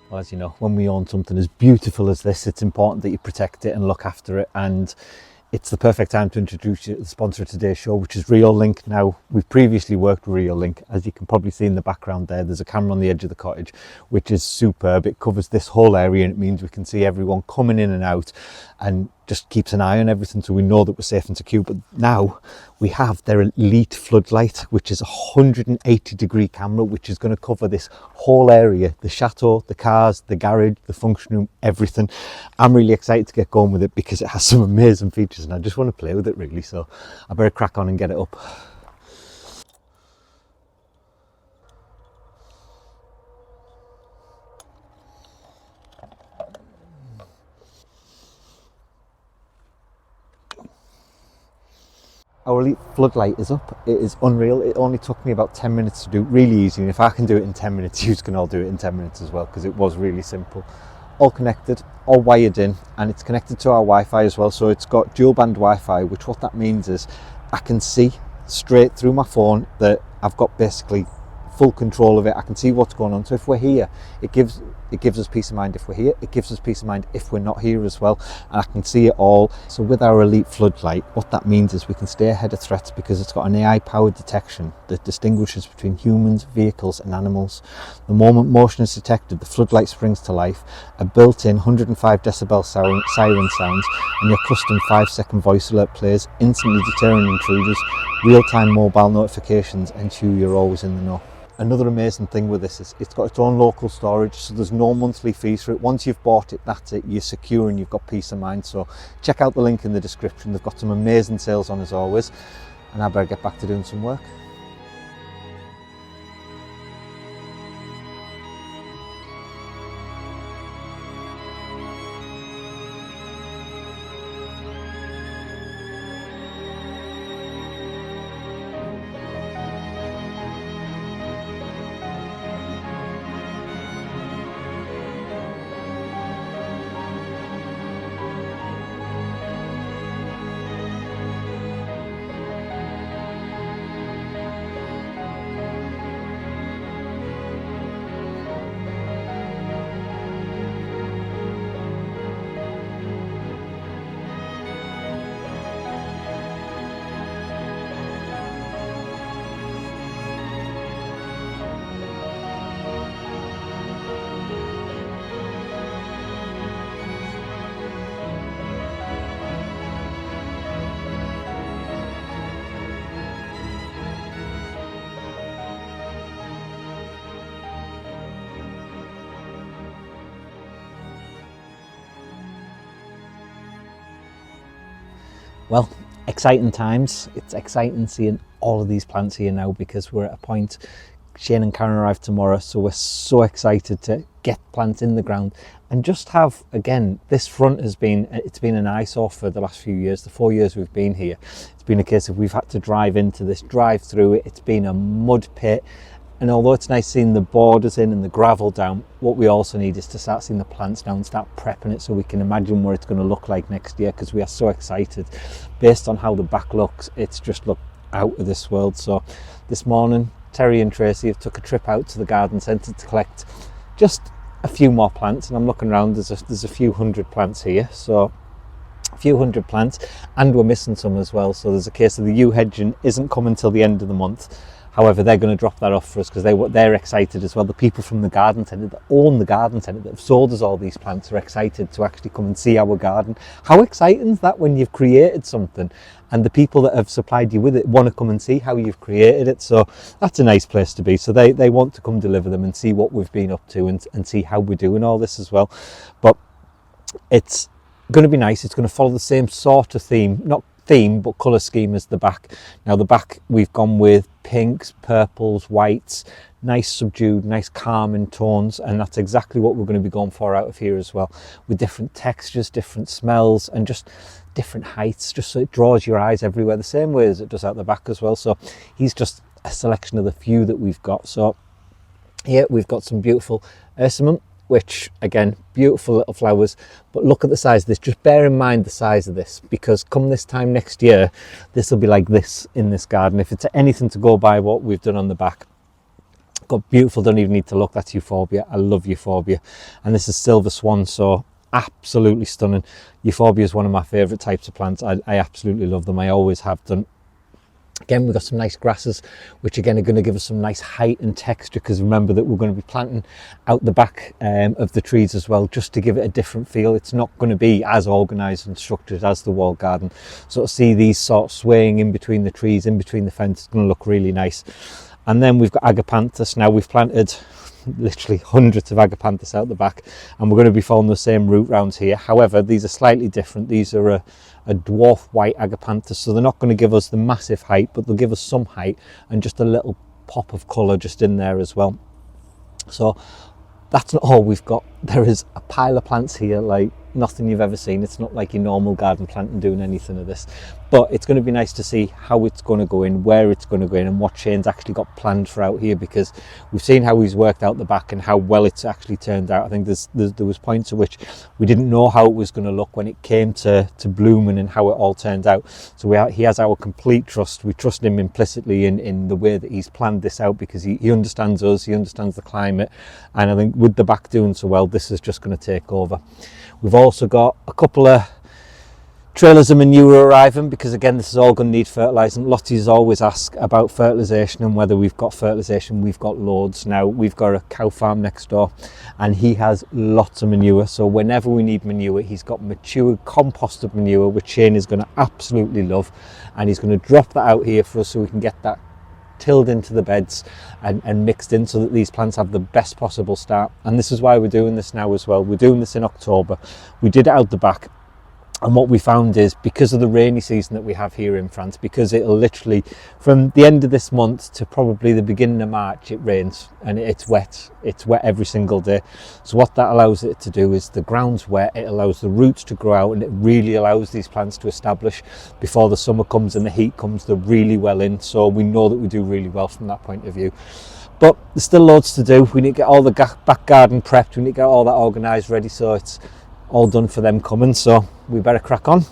Well, as you know, when we own something as beautiful as this, it's important that you protect it and look after it. And it's the perfect time to introduce you to the sponsor of today's show, which is Reolink. Now, we've previously worked with Reolink. As you can probably see in the background there's a camera on the edge of the cottage, which is superb. It covers this whole area and it means we can see everyone coming in and out and just keeps an eye on everything, so we know that we're safe and secure. But now we have their elite floodlight, which is a 180-degree camera, which is going to cover this whole area, the chateau, the cars, the garage, the function room, everything. I'm really excited to get going with it because it has some amazing features and I just want to play with it really, so I better crack on and get it up. Our elite floodlight is up. It is unreal. It only took me about 10 minutes to do, really easy. And if I can do it in 10 minutes, you can all do it in 10 minutes as well, because it was really simple. All connected, all wired in, and it's connected to our Wi-Fi as well. So it's got dual band Wi-Fi, which what that means is I can see straight through my phone that I've got basically full control of it. I can see what's going on. So if we're here, it gives us peace of mind. If we're here, it gives us peace of mind if we're not here as well, and I can see it all. So with our elite floodlight, what that means is we can stay ahead of threats because it's got an AI powered detection that distinguishes between humans, vehicles and animals. The moment motion is detected, the floodlight springs to life. A built-in 105 decibel siren sounds and your custom 5-second voice alert plays, instantly deterring intruders. Real-time mobile notifications ensure you're always in the know. Another amazing thing with this is it's got its own local storage, so there's no monthly fees for it. Once you've bought it, that's it, you're secure and you've got peace of mind. So check out the link in the description. They've got some amazing sales on as always, and I better get back to doing some work. Well, exciting times. It's exciting seeing all of these plants here now because we're at a point. Shane and Karen arrive tomorrow, so we're so excited to get plants in the ground and just have, again, this front it's been an eyesore for the last few years, the 4 years we've been here. It's been a case of we've had to drive into this, drive through it. It's been a mud pit. And although it's nice seeing the borders in and the gravel down, what we also need is to start seeing the plants now and start prepping it so we can imagine what it's going to look like next year, because we are so excited. Based on how the back looks, it's just looked out of this world. So this morning, Terry and Tracy have took a trip out to the garden centre to collect just a few more plants. And I'm looking around, there's a few hundred plants here. So a few hundred plants, and we're missing some as well. So there's a case of the yew hedging isn't coming till the end of the month. However, they're going to drop that off for us because they're excited as well. The people from the garden centre that own the garden centre that have sold us all these plants are excited to actually come and see our garden. How exciting is that when you've created something and the people that have supplied you with it want to come and see how you've created it? So that's a nice place to be. So they want to come deliver them and see what we've been up to and see how we're doing all this as well. But it's going to be nice. It's going to follow the same sort of theme, not theme but colour scheme as the back. Now the back we've gone with pinks, purples, whites, nice subdued, nice calming tones, and that's exactly what we're going to be going for out of here as well, with different textures, different smells and just different heights, just so it draws your eyes everywhere the same way as it does out the back as well. So he's just a selection of the few that we've got. So here we've got some beautiful Ursimum, which again, beautiful little flowers, but look at the size of this. Just bear in mind the size of this, because come this time next year, this will be like this in this garden. If it's anything to go by what we've done on the back, Got beautiful, don't even need to look, that's euphorbia. I love euphorbia. And this is silver swan, so absolutely stunning. Euphorbia is one of my favourite types of plants. I absolutely love them, I always have done. Again, we've got some nice grasses, which again are going to give us some nice height and texture, because remember that we're going to be planting out the back of the trees as well, just to give it a different feel. It's not going to be as organised and structured as the walled garden. So to see these sort of swaying in between the trees, in between the fence, it's going to look really nice. And then we've got agapanthus. Now we've planted literally hundreds of agapanthus out the back, and we're going to be following the same route rounds here. However, these are slightly different. These are a dwarf white agapanthus, so they're not going to give us the massive height, but they'll give us some height and just a little pop of colour just in there as well. So that's not all we've got. There is a pile of plants here like nothing you've ever seen. It's not like your normal garden planting doing anything of this, but it's going to be nice to see how it's going to go in, where it's going to go in, and what Shane's actually got planned for out here, because we've seen how he's worked out the back and how well it's actually turned out. I think there was points at which we didn't know how it was going to look when it came to blooming and how it all turned out. So he has our complete trust. We trust him implicitly in the way that he's planned this out, because he understands us, he understands the climate, and I think with the back doing so well, this is just going to take over. We've also got a couple of trailers of manure arriving, because again this is all going to need fertilising. Lottie's always ask about fertilisation and whether we've got fertilisation. We've got loads. Now we've got a cow farm next door and he has lots of manure, so whenever we need manure, he's got mature composted manure, which Shane is going to absolutely love, and he's going to drop that out here for us so we can get that tilled into the beds and mixed in, so that these plants have the best possible start. And this is why we're doing this now as well. We're doing this in October. We did it out the back, and what we found is, because of the rainy season that we have here in France, because it'll literally from the end of this month to probably the beginning of March, it rains and it's wet every single day. So what that allows it to do is, the ground's wet, it allows the roots to grow out, and it really allows these plants to establish before the summer comes and the heat comes. They're really well in, so we know that we do really well from that point of view. But there's still loads to do. We need to get all the back garden prepped, we need to get all that organised ready, so it's all done for them coming, so we better crack on.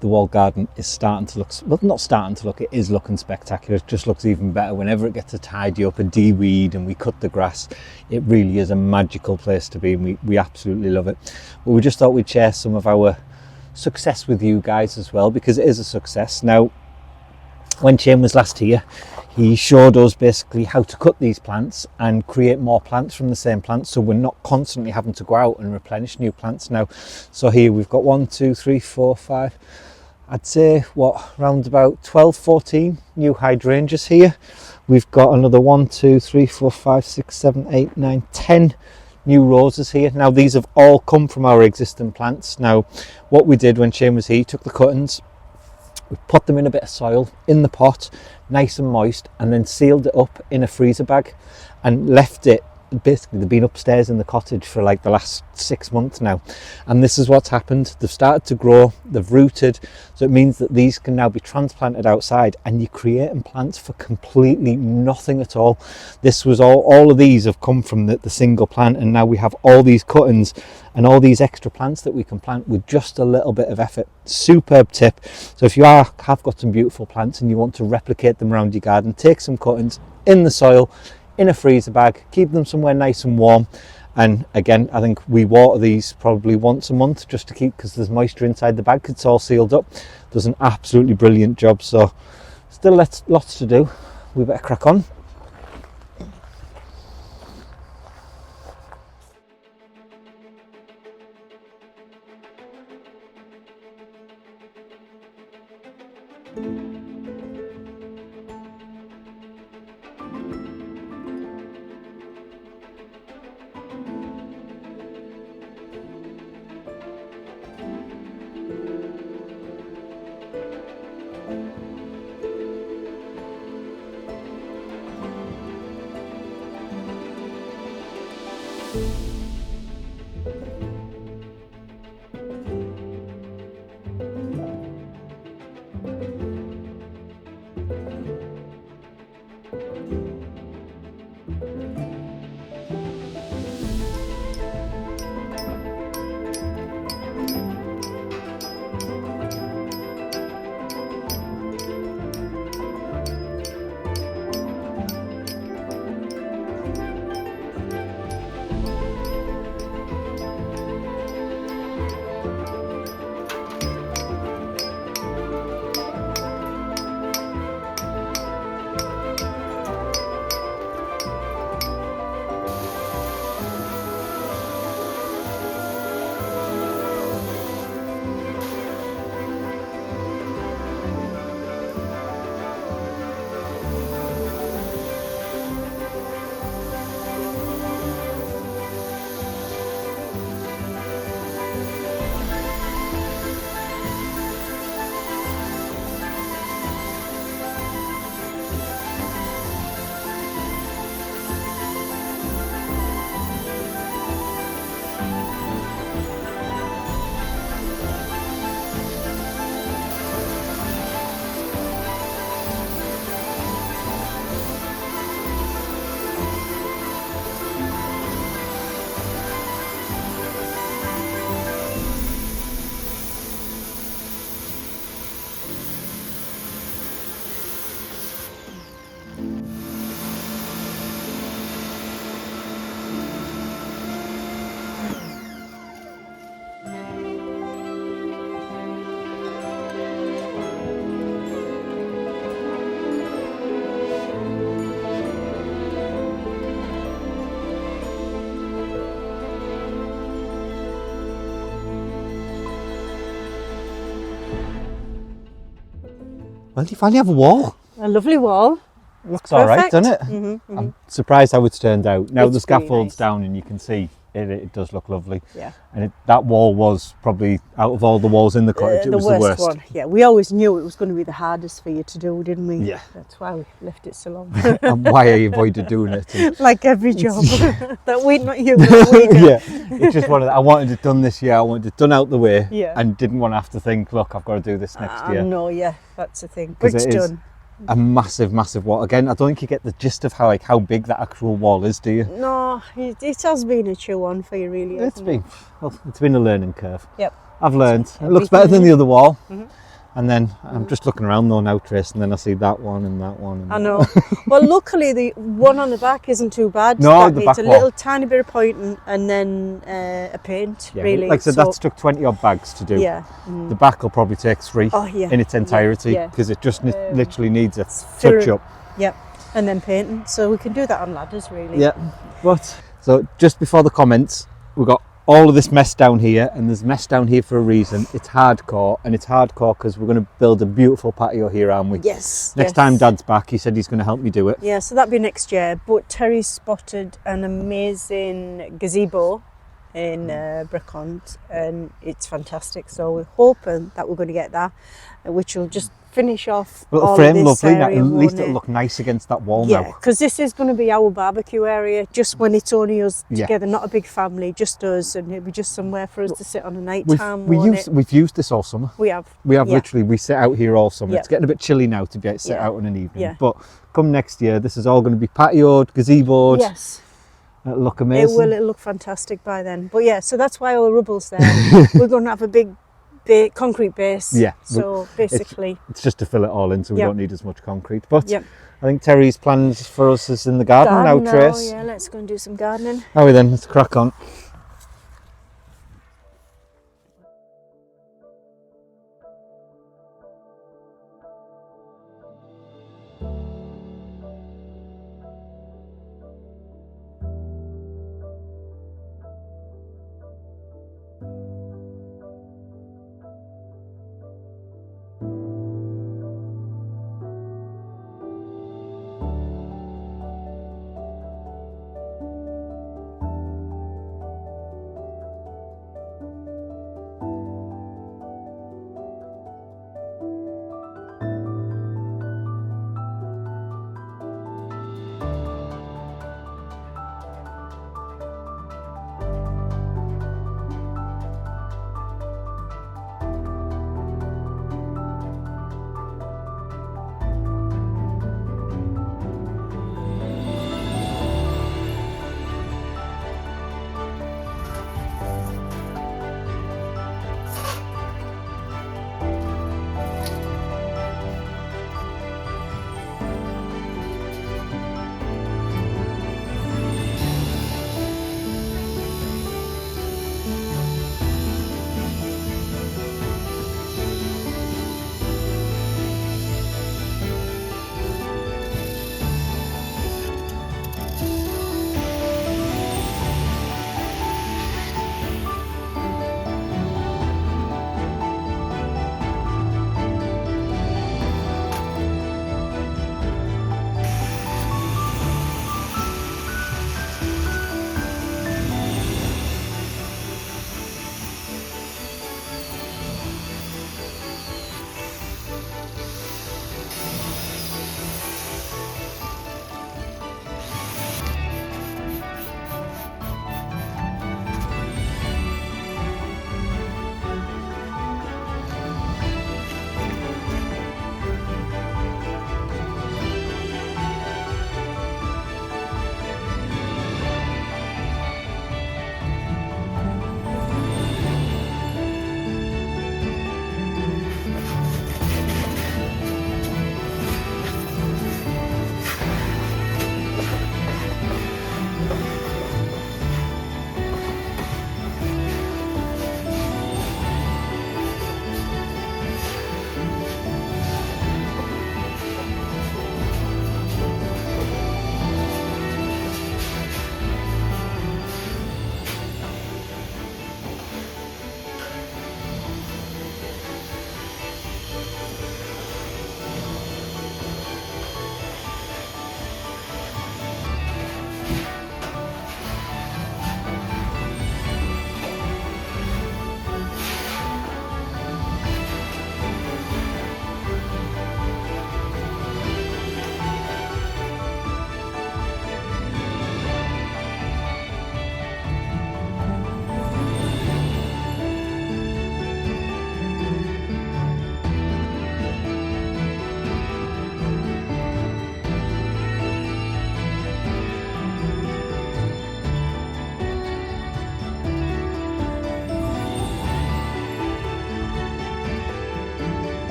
the wall garden is starting to look, well, not starting to look, it is looking spectacular. It just looks even better whenever it gets to tidy up and de-weed and we cut the grass. It really is a magical place to be, and we absolutely love it. But we just thought we'd share some of our success with you guys as well, because it is a success. Now, when Shane was last here, he showed us basically how to cut these plants and create more plants from the same plants, so we're not constantly having to go out and replenish new plants now. So here we've got 1, 2, 3, 4, 5, I'd say around about 12, 14 new hydrangeas here. We've got another 1, 2, 3, 4, 5, 6, 7, 8, 9, 10 new roses here. Now these have all come from our existing plants. Now what we did when Shane was here, he took the cuttings, we put them in a bit of soil in the pot, nice and moist, and then sealed it up in a freezer bag and left it. Basically, they've been upstairs in the cottage for like the last 6 months now, and this is what's happened. They've started to grow, they've rooted, so it means that these can now be transplanted outside, and you're creating plants for completely nothing at all. This was all of these have come from the single plant, and now we have all these cuttings and all these extra plants that we can plant with just a little bit of effort. Superb tip. So if you have got some beautiful plants and you want to replicate them around your garden, take some cuttings in the soil, in a freezer bag, keep them somewhere nice and warm. And again, I think we water these probably once a month just to keep, because there's moisture inside the bag, it's all sealed up. Does an absolutely brilliant job. So still lots to do. We better crack on. Well, you finally have a wall. A lovely wall. Looks all right, doesn't it? Mm-hmm, mm-hmm. I'm surprised how it's turned out. Now It's the scaffold's really nice. down and you can see it does look lovely. Yeah. And that wall was probably, out of all the walls in the cottage, it was the worst. one. Yeah, we always knew it was going to be the hardest for you to do, didn't we? Yeah. That's why we left it so long. And why I avoided doing it. And Like every job. That we, not you, but we do. yeah, it's just one of the, I wanted it done this year, I wanted it done out the way, Yeah. and didn't want to have to think, look, I've got to do this next year. No, yeah, that's the thing. But 'Cause it's it is done. a massive wall. Again, I don't think you get the gist of how big that actual wall is, do you? No, it has been a chew on for you, really. It's hasn't it? been a learning curve. Yep. I've learned. It looks better than the other wall. Mm-hmm. And then I'm just looking around though now, Trace, and then I see that one and that one. And I know. Well, luckily the one on the back isn't too bad. No, that the needs back a wall. little tiny bit of pointing and then a paint, Yeah, really. like I said, So- that's took 20 odd bags to do. Yeah. The back will probably take 3 Oh, yeah. in its entirety Yeah. because it just literally needs a fill- touch up. Yep. And then painting. So we can do that on ladders, really. Yeah, but so just before the comments, we've got all of this mess down here, and there's mess down here for a reason. It's hardcore, and it's hardcore because we're going to build a beautiful patio here, aren't we? Yes. Next time Dad's back, he said he's going to help me do it. Yeah, so that'll be next year. But Terry spotted an amazing gazebo in Bracont, and it's fantastic. So we're hoping that we're going to get that, which will just finish off Little all frame, of this lovely. Now, area, at least won't it'll it? look nice against that wall Yeah, now. because this is going to be our barbecue area, just when it's only us Yeah. together, not a big family, just us, and it'll be just somewhere for us to sit on a night time. We've used this all summer. We have. We have Yeah. literally, we sit out here all summer. Yeah. It's getting a bit chilly now to be able to sit Yeah. out in an evening. Yeah. But come next year, this is all going to be patioed, gazeboed. Yes. It'll look amazing. It'll look fantastic by then. But yeah, so that's why our rubble's there. We're going to have a big concrete base. Yeah, So basically, It's just to fill it all in, so we Yep. don't need as much concrete. But Yep. I think Terry's plans for us is in the garden now, Trace. Yeah, let's go and do some gardening. How are we then? Let's crack on.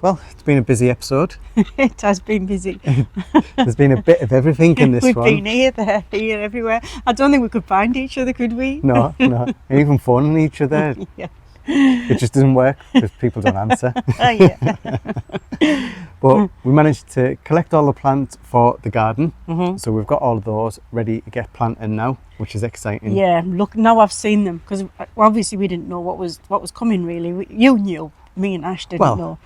Well, it's been a busy episode. It has been busy. There's been a bit of everything in this We've one. been here, there, here, everywhere. I don't think we could find each other, could we? No. And even phoning each other, Yeah. it just doesn't work because people don't answer. Oh, yeah. But we managed to collect all the plants for the garden. Mm-hmm. So we've got all of those ready to get planted now, which is exciting. Yeah, look, now I've seen them, because obviously we didn't know what was coming, really. You knew, me and Ash didn't know.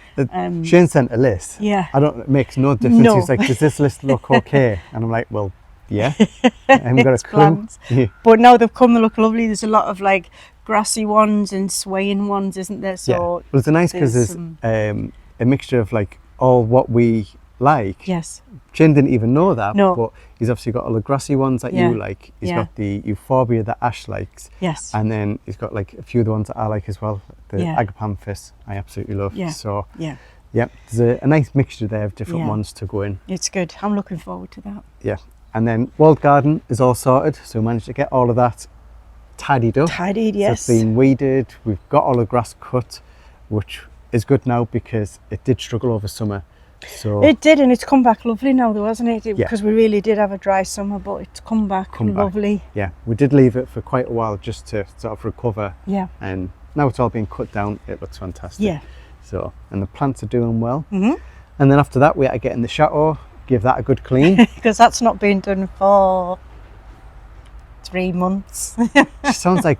Shane sent a list. Yeah. It makes no difference. No. He's like, does this list look okay? And I'm like, well, yeah. I haven't got a It's clue. plants. Yeah. But now they've come, they look lovely. There's a lot of like grassy ones and swaying ones, isn't there? So Well, it's nice because there's a mixture of like all what we like. yes. Shane didn't even know that, No. but he's obviously got all the grassy ones that Yeah. you like. He's Yeah. got the euphorbia that Ash likes. Yes. And then he's got like a few of the ones that I like as well. The Yeah. agapanthus I absolutely love. Yeah. So Yeah. yeah, there's a nice mixture there of different Yeah. ones to go in. It's good. I'm looking forward to that. Yeah. And then walled garden is all sorted. So we managed to get all of that tidied up. Tidied, So yes. it's been weeded. We've got all the grass cut, which is good now because it did struggle over summer. So It did, and it's come back lovely now, though, hasn't it? Yeah. Because we really did have a dry summer, but it's come back lovely. yeah, we did leave it for quite a while just to sort of recover. Yeah. And now it's all been cut down. It looks fantastic. Yeah. So, and the plants are doing well. Mm-hmm. And then after that, we had to get in the chateau, give that a good clean. Because that's not been done for 3 months. Just sounds like,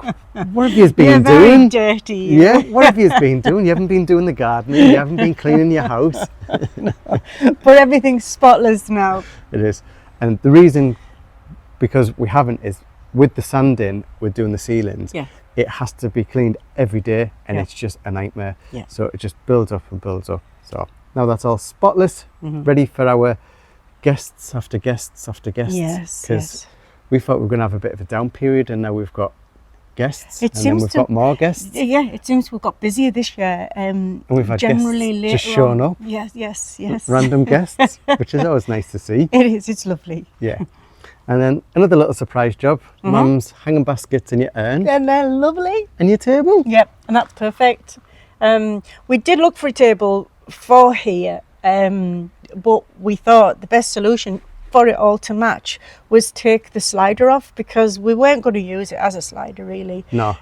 what have you been You're very doing? dirty. Yeah, what have you been doing? You haven't been doing the gardening. You haven't been cleaning your house. But everything's spotless now. It is. And the reason, because we haven't, is with the sanding, we're doing the ceilings. Yeah. It has to be cleaned every day, and Yeah. it's just a nightmare. Yeah. So it just builds up and builds up. So now that's all spotless, Mm-hmm. ready for our guests after guests after guests. Yes, Because yes. we thought we were going to have a bit of a down period, and now we've got guests, It and then seems we've to- got more guests. Yeah, it seems we've got busier this year. And we've had generally guests just later showing on. up. Yes. Random guests, which is always nice to see. It is, it's lovely. Yeah. And then another little surprise job. Mhm. Mum's hanging baskets in your urn And they're lovely. and your table. Yep, and that's perfect. We did look for a table for here, but we thought the best solution for it all to match was take the slider off, because we weren't going to use it as a slider, really. No,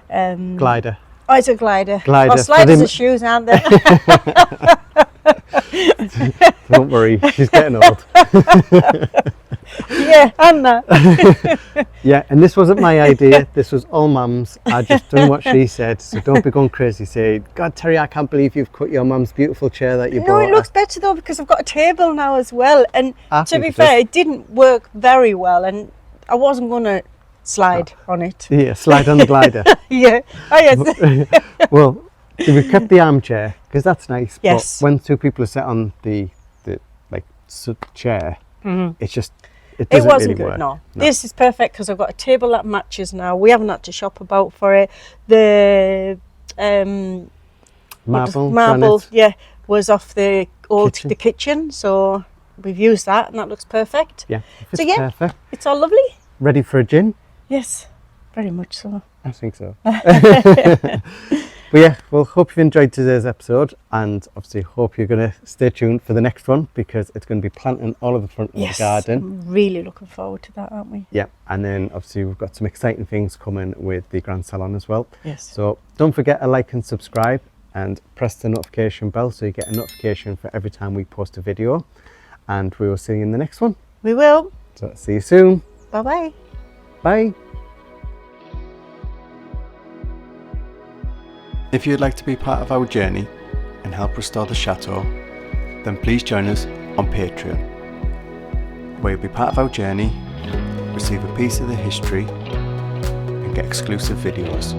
glider. Oh, it's a glider. Glider. Oh, sliders For are shoes, aren't they? Don't worry, she's getting old. Yeah, and that. Yeah, and this wasn't my idea. This was all Mum's. I just done what she said. So don't be going crazy saying, God, Terry, I can't believe you've cut your mum's beautiful chair that you No, bought. it looks better though, because I've got a table now as well. And I to think be it fair, does. it didn't work very well, and I wasn't going to slide on it. Yeah, slide on the glider. Yeah. Oh, yes. Well, we've kept the armchair because that's nice. Yes. But when two people are sat on the chair, it's just it It doesn't wasn't really good, work. no. This is perfect because I've got a table that matches now. We haven't had to shop about for it. The Marble, marble, granite. yeah, was off the Kitchen. the kitchen, so we've used that, and that looks perfect. Yeah, it's So, yeah. perfect. It's all lovely. Ready for a gin? Yes, very much so. I think so. But yeah, well, hope you've enjoyed today's episode, and obviously hope you're going to stay tuned for the next one, because it's going to be planting all of the front of Yes, the garden. I'm really looking forward to that, aren't we? Yeah, and then obviously we've got some exciting things coming with the Grand Salon as well. Yes. So don't forget to like and subscribe, and press the notification bell so you get a notification for every time we post a video. And we will see you in the next one. We will. So see you soon. Bye-bye. Bye. If you'd like to be part of our journey and help restore the chateau, then please join us on Patreon, where you'll be part of our journey, receive a piece of the history, and get exclusive videos.